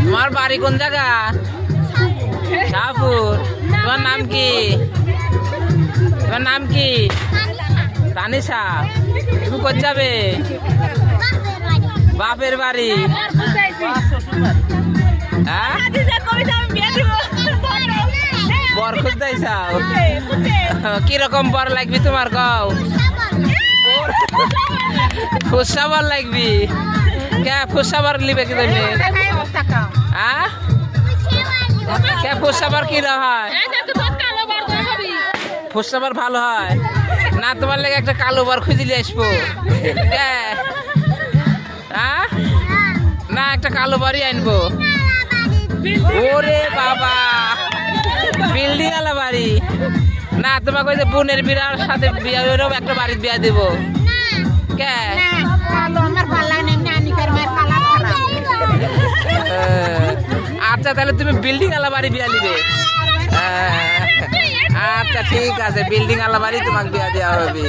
তোমার বাড়ি কোন জায়গা? শাহপুর। তোমার নাম কি? তোমার নাম কি? তানিশা। তুমি কোথায় যাবে? বাপের বাড়ি। হ্যাঁ, বর খুঁজতে চাও? কিরকম বর লাগবি তোমার? কও ফুসা বর লাগবি। কে ফুসা বর লিবে কি তুমি? হ্যাঁ, কে ফুসা বর কি হয়? ফুসা বর ভালো হয় না? তোমার লেগে একটা কালো বর খুঁজলে আসবো। কে? হ্যাঁ, না একটা কালো বাড়ি আনবো। ওরে বাবা, বিল্ডিং আলা বাড়ি না? তোমাকে ওই যে বোনের বিরার সাথে বিয়ে ওরকম একটা বাড়ির বিয়া দেবো। কে? আচ্ছা, তাহলে তুমি বিল্ডিং আলা বাড়ি বিয়া দিবে? আচ্ছা ঠিক আছে, বিল্ডিং আলা বাড়ি তোমাকে বিয়া দেওয়া হবে।